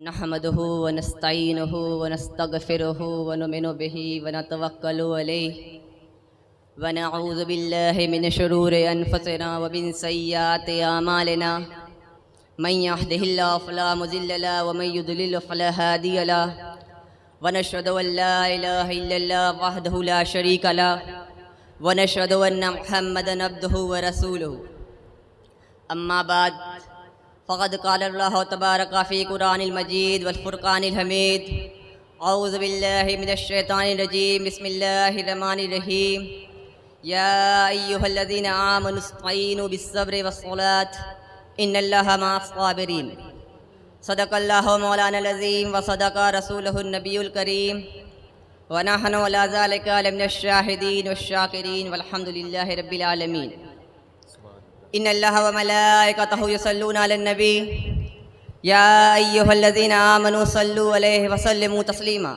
नहमदुहु व नस्तईनुहु व नस्तगफिरुहु व नुमिनु बिही व नतवक्कलु अलैहि व नऊज़ु बिल्लाहि मिन शुरूरि अनफुसिना व मिन सय्यिआति अमालिना मन यहदिहिल्लाहु फला मुज़िल्ल लहु व मन युद्लिल फला हादिय लहु व नशहदु अन ला इलाहा इल्लल्लाह वहदहु ला शरीक लहु व नशहदु अन्न मुहम्मदन अब्दुहु व रसूलुहु अम्मा बाद फ़क़द क़ाल अल्लाहु तबारक फ़ी क़ुरानिल मजीद वल फ़ुरक़ानिल हमीद औज़ु बिल्लाहि मिनश शैतानिर रजीम बिस्मिल्लाहिर रहमानिर रहीम या अय्युहल्लज़ीना आमनु इस्तईनु बिस्सब्रि वस्सलात इन्नल्लाहा मअस साबिरीन सदक़ल्लाहु मौलानल अज़ीम व सदक़ा रसूलुहुन नबियुल करीम व नहनु अला ज़ालिका लमिनश शाहिदीन वश्शाकिरीन वल्हम्दुलिल्लाहि रब्बिल आलमीन। इन्नल्लाह व मलाइकतहु युसल्लूना अलन नबी या अय्युहल्लज़ीना आमनु सल्लु अलैहि व सल्लिमू तस्लीमा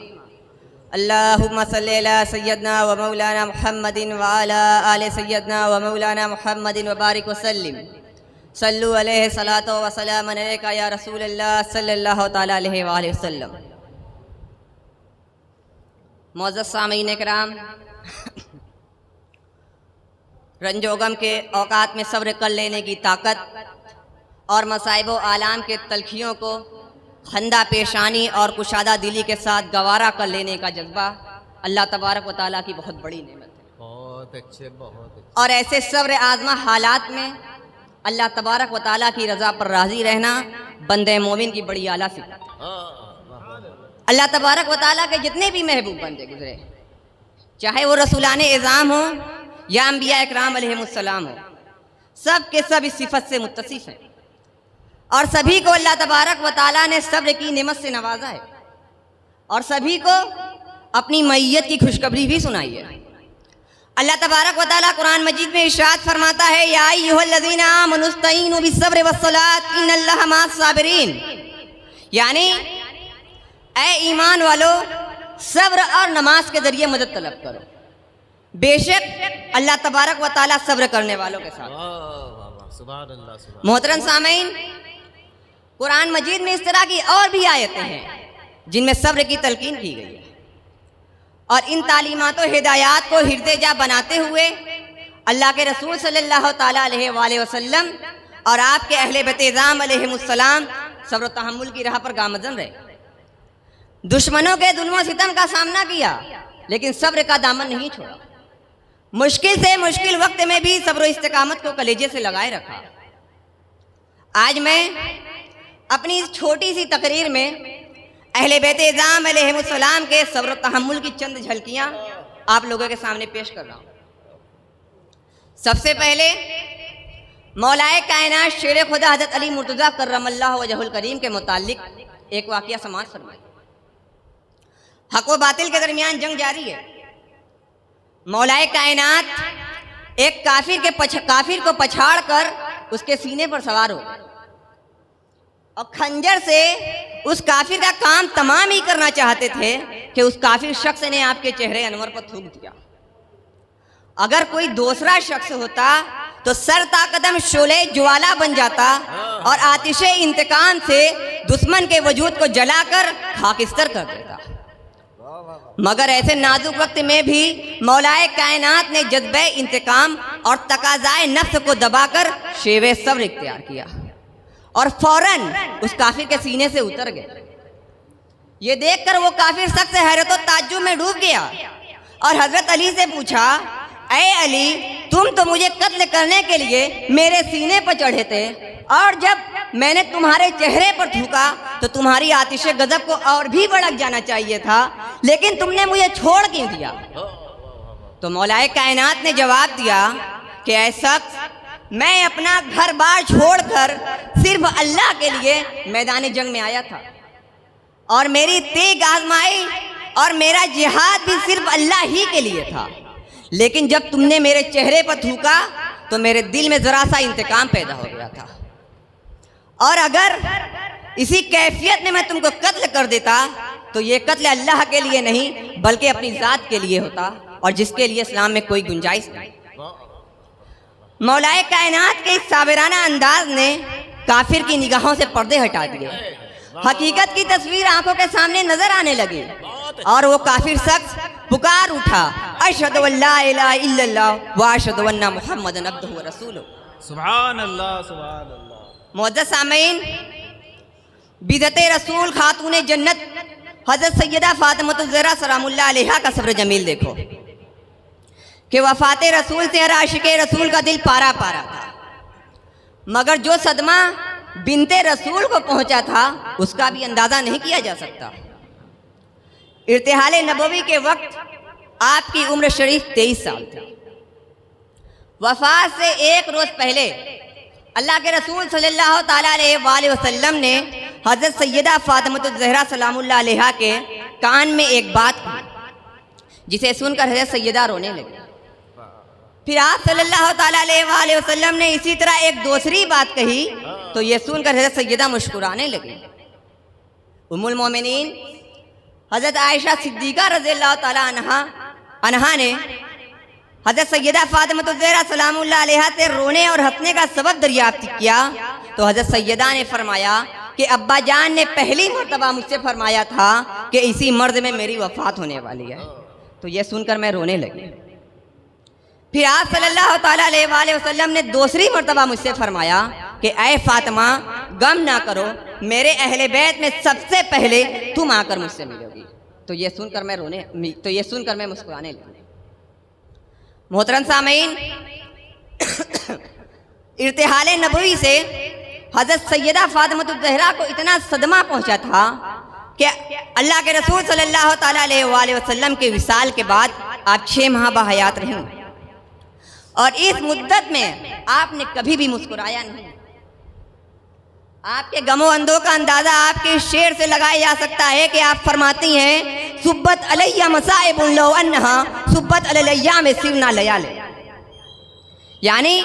अल्लाहुम्मा सल्लि अला सय्यदना व मौलाना मुहम्मदिन व अला आलि सय्यदना व मौलाना मुहम्मदिन व बारिक व सल्लिम सल्लु अलैहि सलातो व सलामन अलैका या रसूलल्लाह सल्लल्लाहु तआला अलैहि व आलिहि वसल्लम। मुअज़्ज़ज़ सामीन इकराम, रंजोगम के औकात में सब्र कर लेने की ताकत और मसाइब व आलाम के तलखियों को खंदा पेशानी और कुशादा दिली के साथ गवारा कर लेने का जज्बा अल्लाह तबारक व तआला की बहुत बड़ी नेमत है। बहुत अच्छे, बहुत अच्छे। और ऐसे सब्र आज़मा हालात में अल्लाह तबारक व तआला की रज़ा पर राज़ी रहना बंदे मोमिन की बड़ी आला सिफत है। अल्लाह तबारक व तआला के जितने भी महबूब बंदे गुजरे, चाहे वो रसूलाने इज़ाम हो या अंबिया इकराम अलैहिमुस्सलाम हो, सब के सब इस सिफत से मुत्तसिफ हैं और सभी को अल्लाह तबारक व तआला ने सब्र की नेमत से नवाजा है और सभी को अपनी मईयत की खुशखबरी भी सुनाई है। अल्लाह तबारक व तआला कुरान मजीद में इरशाद फरमाता है या अय्युहल्लज़ीना आमनु इस्तईनु बिस्सब्रि वस्सलात इन्नल्लाहा मअस साबिरीन, यानी ऐ ईमान वालो सब्र और नमाज के जरिए मदद तलब करो, बेशक अल्लाह तबारक व तआला सब्र करने वालों के साथ। मोहतरम सामीन, कुरान मजीद में इस तरह की और भी आयतें हैं जिनमें सब्र की तलकीन की गई है और इन तालीमात व हिदायत को हिर्दे-जा बनाते हुए अल्लाह के रसूल सल्लल्लाहु तआला अलैहि वसल्लम और आपके अहले बैत-ए-इज़ाम अलैहिमुस्सलाम सब्र व तहम्मुल की राह पर गामज़न रहे। दुश्मनों के जुल्म व सितम का सामना किया लेकिन सब्र का दामन नहीं छोड़ा। मुश्किल से मुश्किल वक्त में भी सब्र व इस्तिकामत को कलेजे से लगाए रखा। आज मैं अपनी इस छोटी सी तकरीर में अहले बैत-ए-इज़ाम अलैहिमुस्सलाम के सब्र व तहम्मुल की चंद झलकियां आप लोगों के सामने पेश कर रहा हूं। सबसे पहले मौलाए कायनात शेर खुदा हज़रत अली मुर्तज़ा कर्रमल्लाहु वजहुल करीम के मुताल्लिक एक वाक़या समाअत फरमाए। हक व बातिल के दरमियान जंग जारी है। मौलाए कायनात एक काफिर को पछाड़ कर उसके सीने पर सवार हो और खंजर से उस काफिर का काम तमाम ही करना चाहते थे कि उस काफिर शख्स ने आपके चेहरे अनवर पर थूक दिया। अगर कोई दूसरा शख्स होता तो सर ताकदम शोले ज्वाला बन जाता और आतिशे इंतकाम से दुश्मन के वजूद को जलाकर खाकिस्तर कर देता। मगर ऐसे नाजुक वक्त में भी मौलाए कायनात ने जज्बे इंतकाम और तकाज़ाए नफ्स को दबाकर शेवे सब्र इख्तियार किया और फौरन उस काफिर के सीने से उतर गए। ये देखकर वो काफिर शख्स हैरत और ताज्जुब में डूब गया और हजरत अली से पूछा, ऐ अली, तुम तो मुझे कत्ल करने के लिए मेरे सीने पर चढ़े थे और जब मैंने तुम्हारे चेहरे पर थूका तो तुम्हारी आतिशे गजब को और भी भड़क जाना चाहिए था, लेकिन तुमने मुझे छोड़ क्यों दिया? तो मौलाए कायनात ने जवाब दिया कि ऐ शख्स, मैं अपना घर बार छोड़कर सिर्फ अल्लाह के लिए मैदान जंग में आया था और मेरी तेग आजमाई और मेरा जिहाद भी सिर्फ अल्लाह ही के लिए था, लेकिन जब तुमने मेरे चेहरे पर थूका तो मेरे दिल में जरा सा इंतकाम पैदा हो गया था और अगर इसी कैफियत में मैं तुमको कत्ल कर देता तो ये कत्ल अल्लाह के लिए नहीं बल्कि अपनी जात के लिए होता और जिसके लिए इस्लाम में कोई गुंजाइश नहीं। मौलाए कायनात के इस साबिराना अंदाज ने काफिर की निगाहों से पर्दे हटा दिए हकीकत की तस्वीर आंखों के सामने नजर आने लगी बहुत और वो काफिर शख्स पुकार उठा, अशहदु अल्ला इलाहा इल्लल्लाह व अशहदु अन्ना मुहम्मदन अब्दुहु व रसूलुहु। सुभान अल्लाह, सुभान अल्लाह। मुअज़्ज़ज़ सामीन, बिदते रसूल खातूने जन्नत हजरत सैयदा फातिमतुज़ ज़हरा सलामुल्लाह अलैहा का सब्र जमील देखो कि वफाते रसूल से हर आशिके रसूल का दिल पारा पारा था, मगर जो सदमा बिनते रसूल को पहुंचा था उसका भी अंदाजा नहीं किया जा सकता। इर्तिहाले नबवी के वक्त आपकी उम्र शरीफ 23 साल थी। वफात से एक रोज पहले अल्लाह के रसूल सल्लल्लाहु ताला अलैहि वसल्लम ने हजरत सैयदा फातिमतुज़ ज़हरा सलामुल्लाह अलैहा के कान में एक बात कही, जिसे सुनकर हजरत सैयदा रोने लगी। फिर आप सल्लल्लाहु ताला अलैहि वसल्लम ने इसी तरह एक दूसरी बात कही तो ये सुनकर हजरत सैयदा मुस्कुराने लगी। उम्मुल मोमिनीन हजरत आयशा सिद्दीक़ा रज़ियल्लाहु ताला अन्हा ने हजरत सैयदा फातिमतुज़ ज़हरा सलामुल्लाह अलैहा से रोने और हंसने का सबब दरियाफ्त किया तो हजरत सैयदा ने फरमाया कि अब्बा जान ने पहली मर्तबा मुझसे फरमाया था कि इसी मर्द में मेरी वफात होने वाली है, तो यह सुनकर मैं रोने लगी। फिर आप सल्लल्लाहु ताला अलैहि वसल्लम ने दूसरी मर्तबा मुझसे फरमाया कि ऐ फातिमा, गम ना करो, मेरे अहले बैत में सबसे पहले तुम आकर मुझसे मिलोगी। तो ये सुनकर मैं मुस्कुराने लगी। मोहतरम सामीन, इर्तिहाले नबवी से हजरत सैयदा फातिमतुज़ ज़हरा को इतना सदमा पहुंचा था कि अल्लाह के रसूल सल्लल्लाहु ताला अलैहि वसल्लम के विसाल के बाद आप 6 माह बहयात रहीं और इस मुद्दत में आपने कभी भी मुस्कुराया नहीं। आपके गमो अंदों का अंदाजा आपके शेर से लगाया जा सकता है कि आप फरमाती हैं, सुब्बत अलैया मसाइबुन लौ अन्नहा सुब्बत अलैया में सिरना लयाले, यानी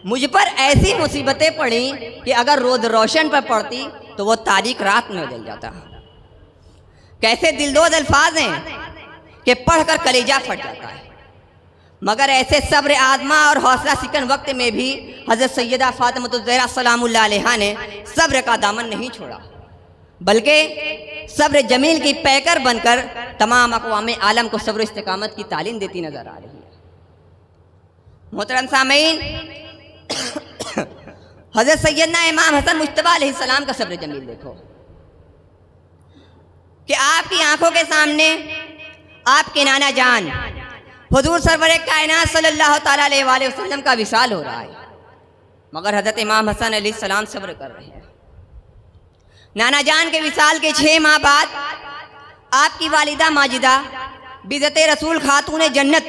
मुझ पर ऐसी मुसीबतें पड़ी कि अगर रोज रोशन पर पड़ती तो वो तारीख रात में बदल जाता। कैसे दिलदोज अल्फाज हैं कि पढ़कर कलेजा फट जाता है, मगर ऐसे सब्र आजमा और हौसला सिकन वक्त में भी हजरत सैयदा फातिमतुज़ ज़हरा सलामुल्लाह अलैहा ने सब्र का दामन नहीं छोड़ा, बल्कि सब्र जमील की पैकर बनकर तमाम अक़वाम आलम को सब्र इस्तिकामत की तालीम देती नजर आ रही है। मोहतरम सामीन, हजरत सैयदना इमाम हसन मुज्तबा अलैहिस्सलाम का सब्र जमील देखो कि आपकी आंखों के सामने आपके नाना जान हुजूर सरवरे कायनात सल्लल्लाहु ताला अलैहि वसल्लम का विसाल हो रहा है, मगर हजरत इमाम हसन अलैहिस्सलाम सब्र कर रहे हैं। नाना जान के विसाल के 6 माह बाद आपकी वालिदा माजिदा बिज़ते रसूल खातूने जन्नत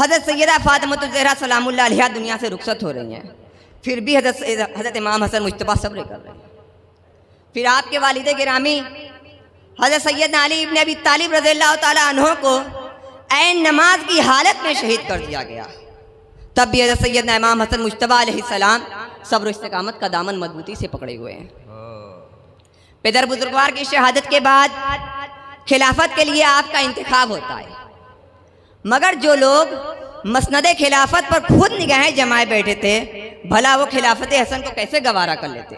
हजरत सैयदा फातिमतुज़ ज़हरा सलामुल्लाह अलैहा दुनिया से रुखसत हो रही हैं, फिर भी हजरत इमाम हसन मुज्तबा सब्र कर रहे हैं। फिर आपके वालिद गिरामी हजरत सैयदना अली इब्न अबी तालिब रज़ियल्लाहु ताला अन्हु को ऐन नमाज की हालत में शहीद कर दिया गया, तब भी हजरत सैयदना इमाम हसन मुज्तबा अलैहिस्सलाम सब्र इस्तिकामत का दामन मजबूती से पकड़े हुए हैं। पिदर बुजुर्गवार की शहादत के बाद खिलाफत के लिए आपका इंतखाब होता है, मगर जो लोग मसनद खिलाफत पर खुद निगाहें जमाए बैठे थे, भला वो खिलाफत हसन को कैसे गवारा कर लेते।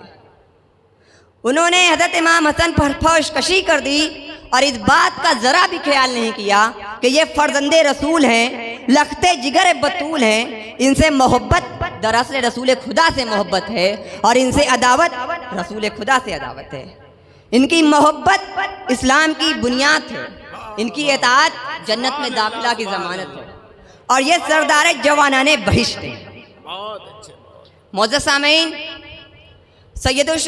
उन्होंने हजरत इमाम हसन पर फौशकशी कर दी और इस बात का जरा भी ख्याल नहीं किया कि ये फर्जंदे रसूल हैं, लखते जिगर बतूल हैं, इनसे मोहब्बत दरअसल रसूल खुदा से मोहब्बत है और इनसे अदावत रसूल खुदा से अदावत है। इनकी मोहब्बत इस्लाम की बुनियाद है, इनकी इताअत जन्नत में दाखिला की जमानत है और ये सरदार जवानाने बहिश्त है। मुअज़्ज़ज़ सामीन, सैयदुल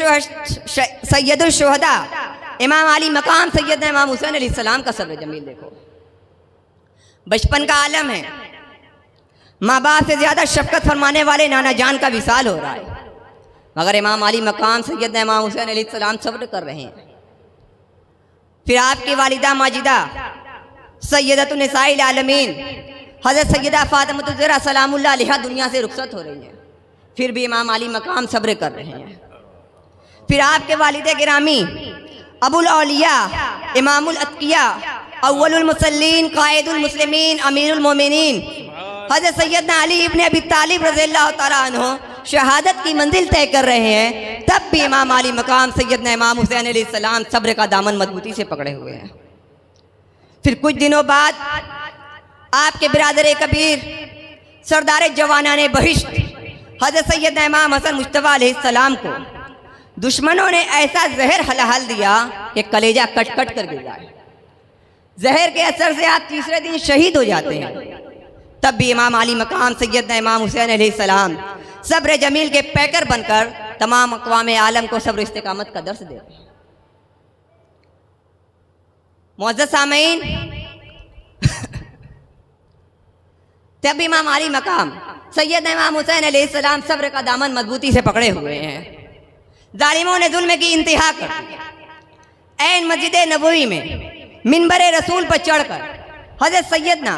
शुहदा इमाम अली मकाम सैयदना इमाम हुसैन अलैहिस्सलाम का सब्र जमील देखो। बचपन का आलम है, माँ बाप से ज्यादा शफकत फरमाने वाले नाना जान का विसाल हो रहा है, मगर इमाम अली मकाम सैयदना इमाम हुसैन अलैहिस्सलाम सब्र कर रहे हैं। फिर आपकी वालिदा माजिदा सैयदतुन निसाइल आलमीन हजरत सैयदा फातिमतुज़ ज़हरा सलामुल्लाह अलैहा दुनिया से रुखसत हो रही हैं, फिर भी इमाम अली मकाम सब्र कर रहे हैं। फिर आपके वालिद गिरामी अबुल औलिया इमामुल अत्किया अव्वलुल मुसल्लीन कायदुल मुस्लिमीन अमीरुल मोमिनीन हजरत सैयदना अली इब्न अबी तालिब रज़ियल्लाहु ताला अन्हु शहादत की मंजिल तय कर रहे हैं, तब भी इमाम आली मकाम सैयदना इमाम हुसैन अलैहिस्सलाम सब्र का दामन मजबूती से पकड़े हुए हैं। फिर कुछ दिनों बाद आपके बिरादर कबीर सरदार जवानाने बहिश्त हज़रत सैयदना इमाम हसन मुज्तबा अलैहिस्सलाम को दुश्मनों ने ऐसा जहर हलाहल दिया कि कलेजा कट कट कर गिर जाए। जहर के असर से आप तीसरे दिन शहीद हो जाते हैं। तब भी इमाम आली मकाम सैयदना इमाम हुसैन अलैहिस्सलाम सब्र जमील के पैकर बनकर तमाम अक़वाम आलम को सब्र इस्तिकामत का दर्स देते हैं। मुअज़्ज़ज़ सामीन, तब इमाम आली मकाम सैयदना इमाम हुसैन अलैहिस्सलाम सब्र का दामन मजबूती से पकड़े हुए हैं। जालिमों ने जुल्म की इंतहा कर दी। ऐन मस्जिद नबवी में मिंबर रसूल पर चढ़कर हज़रत सैयदना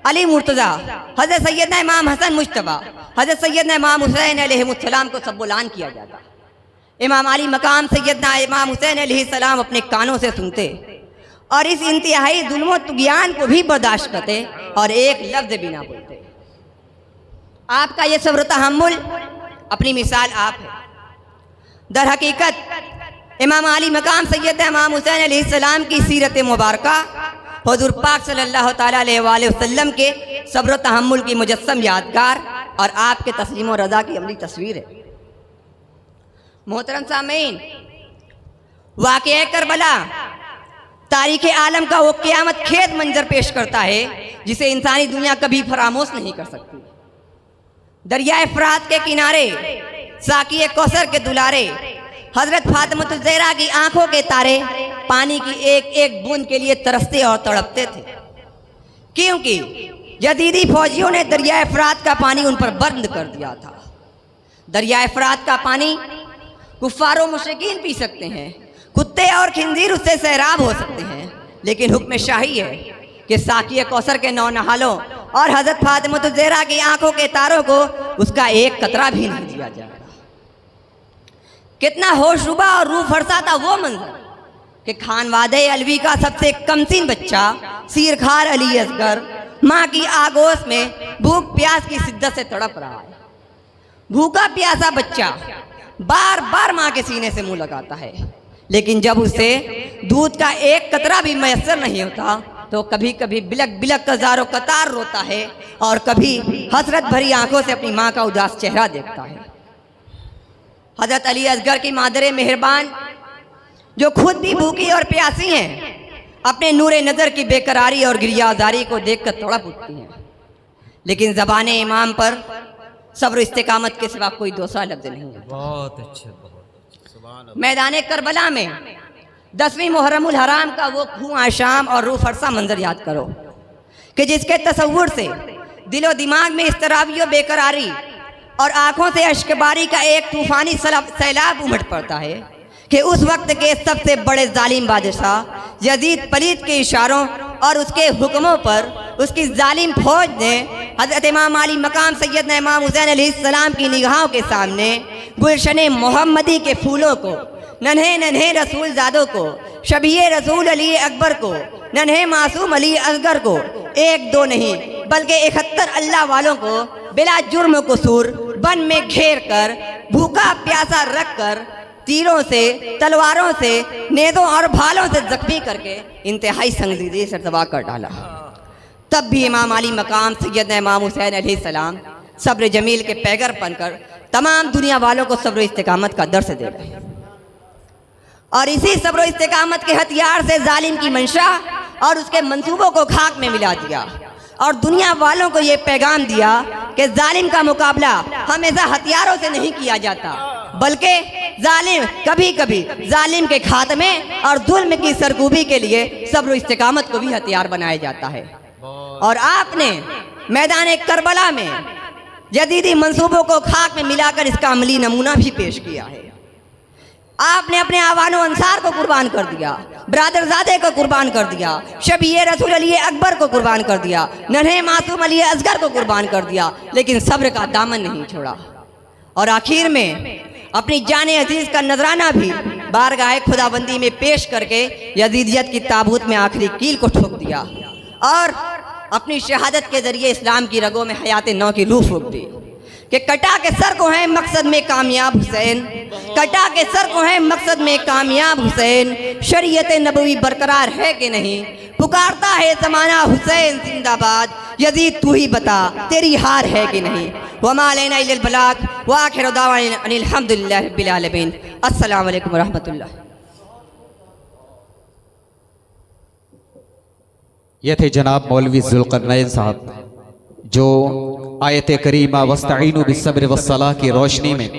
अली मुर्तज़ा, हज़रत सैयदना इमाम हसन मुज्तबा, हज़रत सैयदना इमाम हुसैन अलैहिस्सलाम को सब्बुलान किया जाता। इमाम आली मकाम सैयदना इमाम हुसैन अलैहिस्सलाम अपने कानों से सुनते और इस इंतहाई जुल्म तुग़यान को भी बर्दाश्त करते और एक लफ्ज़ भी ना बोलते। आपका ये सब्र तहम्मुल अपनी मिसाल आप है। दर हकीकत इमाम आली मकाम सैयदना इमाम हुसैन अलैहिस्सलाम की सीरत मुबारका हुज़ूर पाक सल्लल्लाहु तआला अलैहि वसल्लम के सब्र तहम्मुल की मुजस्सम यादगार और आपके तस्लीम और रज़ा की अमली तस्वीर है। मोहतरम सामीन, वाक़या करबला तारीख़ आलम का वो क़यामत खेद मंजर पेश करता है जिसे इंसानी दुनिया कभी फरामोश नहीं कर सकती। दरियाए फ़रात के किनारे साक़ी कौसर के दुलारे हज़रत फ़ातिमा ज़हरा की आंखों के तारे पानी की एक एक बूंद के लिए तरसते और तड़पते थे, क्योंकि यजीदी फौजियों ने दरियाए फ़रात का पानी उन पर बंद कर दिया था। दरियाए फ़रात का पानी कुफ़ार और मुशरिकीन पी सकते हैं, कुत्ते और खिंजीर उससे सैराब हो सकते हैं, लेकिन हुक्म शाही है कि साक़ी कौसर के नौनहालों और हज़रत फ़ातिमा ज़हरा की आंखों के तारों को उसका एक कतरा भी नहीं दिया जाएगा। कितना होशरुबा और रूह फरसा था वो मंजर कि खानवादे अलवी का सबसे कमसीन बच्चा सीरखार अली असगर माँ की आगोश में भूख प्यास की शिद्दत से तड़प रहा है। भूखा प्यासा बच्चा बार बार माँ के सीने से मुंह लगाता है, लेकिन जब उसे दूध का एक कतरा भी मैसर नहीं होता तो कभी कभी बिलक बिलक कर ज़ारो कतार रोता है और कभी हसरत भरी आंखों से अपनी माँ का उदास चेहरा देखता है। हज़रत अली असगर की मादरे मेहरबान, जो खुद भी भूखी और प्यासी हैं, अपने नूरे नज़र की बेकरारी और गिरियाजारी को देखकर तड़प उठती हैं, लेकिन ज़बाने इमाम पर सब्र इस्तिकामत के सिवा कोई दूसरा लफ्ज़ नहीं है। बहुत अच्छे। मैदान करबला में 10वीं मुहर्रमुल हराम का वो खून आशाम और रूह फरसा मंजर याद करो कि जिसके तसव्वुर से दिलो दिमाग में इस्तराबी और बेकरारी और आंखों से अश्कबारी का एक तूफानी सैलाब उमड़ पड़ता है कि उस वक्त के सबसे बड़े जालिम बादशाह यजीद पलीद के इशारों और उसके हुक्मों पर उसकी जालिम फौज ने हज़रत इमाम आली मकाम सैयदना इमाम हुसैन अलैहिस्सलाम की निगाहों के सामने गुलशन मोहम्मदी के फूलों को, नन्हे नन्हे रसूल ज़ादों को, शबीए रसूल अली अकबर को, नन्हे मासूम अली असगर को एक दो नहीं बल्कि 71 अल्लाह वालों को बिला जुर्म कसूर बन में घेर कर भूखा प्यासा रख कर तीरों से, तलवारों से, नेज़ों और भालों से जख्मी करके इंतहाई संजीदगी से तबाह कर डाला। तब भी इमाम आली मकाम सैयदना इमाम हुसैन अलैहिस्सलाम सब्र जमील के पैगर बनकर तमाम दुनिया वालों को सब्र इस्तिकामत का दर्स दे रहे हैं और इसी सब्र इस्तिकामत के हथियार से जालिम की मंशा और उसके मंसूबों को खाक में मिला दिया और दुनिया वालों को ये पैगाम दिया कि जालिम का मुकाबला हमेशा हथियारों से नहीं किया जाता, बल्कि जालिम कभी कभी जालिम के खात्मे और जुल्म की सरकूबी के लिए सब्र इस्तिकामत को भी हथियार बनाया जाता है। और आपने मैदान करबला में जदीदी मंसूबों को खाक में मिलाकर इसका अमली नमूना भी पेश किया है। आपने अपने आवानो अंसार को कुर्बान कर दिया, ब्रादरजादे को कुर्बान कर दिया, शबीए रसूल अली अकबर को कुर्बान कर दिया, नन्हे मासूम अली असगर को कुर्बान कर दिया, लेकिन सब्र का दामन नहीं छोड़ा और आखिर में अपनी जान अजीज का नजराना भी बारगाह खुदाबंदी में पेश करके यजीदियत की ताबूत में आखिरी कील को ठोक दिया और अपनी शहादत के जरिए इस्लाम की रगों में हयात नौ की रूह फूंक दी। कि कटा के सर को है मकसद में कामयाब हुसैन, कटा के सर को है मकसद में कामयाब हुसैन, शरीयत नबवी बरकरार है कि नहीं, पुकारता है ज़माना हुसैन जिंदाबाद, यजीद तू ही बता तेरी हार है कि नहीं। वमा अलैना इल्लल बलाग व आखिरु दावाना अनिल हम्दुलिल्लाहि रब्बिल आलमीन। अस्सलामु अलैकुम व रहमतुल्लाह। ये थे जनाब मौलवी ज़ुल्क़रनैन साहब, जो आयत करीमा वस्तईनु बिस्सब्र वस्सलाह की रोशनी में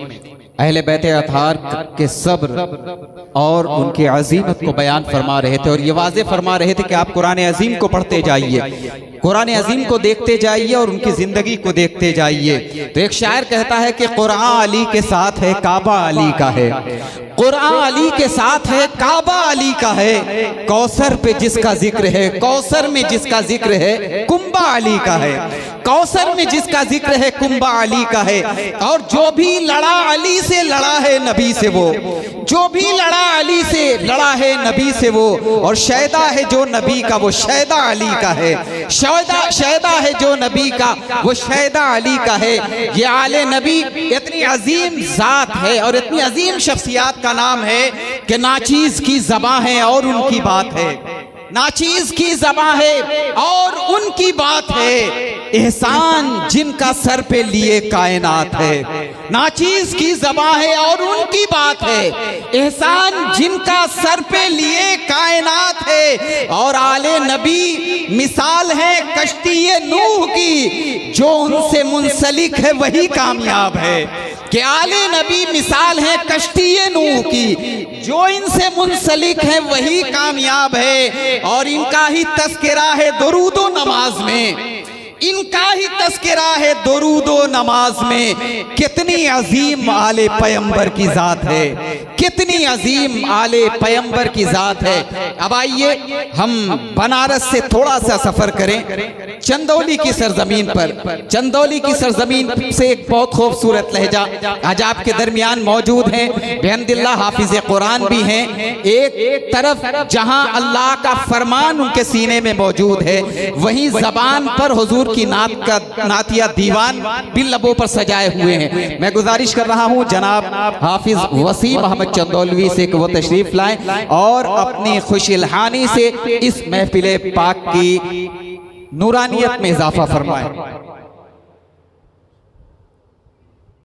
अहले बैत अतहार के सब्र और उनकी अज़ीमत को बयान फरमा रहे थे। और ये वाज़े फरमा रहे थे कि आप कुरान अज़ीम को पढ़ते जाइए, कुरान अज़ीम को देखते जाइए और उनकी ज़िंदगी को देखते जाइए। तो एक शायर कहता है कि कुरान अली के साथ है काबा अली का है, कुरान अली के साथ है काबा अली का है, कौसर पे जिसका जिक्र है, कौसर में जिसका जिक्र है कुंबा अली का है, कौसर में जिसका जिक्र है कुंबा अली का है। और जो भी लड़ा अली से लड़ा है नबी से वो, जो भी लड़ा अली से लड़ा है नबी से वो, और शैदा है जो नबी का वो शैदा अली का है, शैदा है जो नबी का वो शैदा अली का है। ये आले नबी इतनी अजीम जात है और इतनी अजीम शख्सियत का नाम है कि नाचीज की ज़बां है और उनकी बात है, नाचीज की ज़बां है और उनकी बात है। एहसान जिनका सर पे लिए कायनात है, नाचीज की ज़बां है और उनकी बात है। एहसान जिनका सर पे लिए कायनात है। और आले नबी मिसाल है कश्ती नूह की, जो उनसे मुंसलिक है वही कामयाब है। कि आले नबी मिसाल है कश्ती नूह की, जो इनसे मुंसलिक है वही कामयाब है। और इनका ही तस्करा है दुरूदो नमाज में, इनका ही तस्करा है दुरूदो नमाज में। कितनी अजीम आले पैगंबर की जात है, कितनी अजीम आले पैगंबर की जात है। अब आइए हम बनारस से थोड़ा सा सफर करें चंदौली की सरजमीन पर। चंदौली की सरजमीन से एक बहुत खूबसूरत लहजा आज आपके दरमियान मौजूद है। बेहमदिल्लाह हाफिज कुरान भी हैं, एक तरफ जहां अल्लाह का फरमान उनके सीने में मौजूद है, वहीं जबान पर हुजूर की नात का नातिया दीवान भी लबों पर सजाए हुए हैं। मैं गुजारिश कर रहा हूं जनाब हाफिज वसीम अहमद चंदौलवी से कि वो तशरीफ लाएं और अपनी खुशिलहानी से इस महफिल पाक की नूरानियत में इजाफा फरमाएं।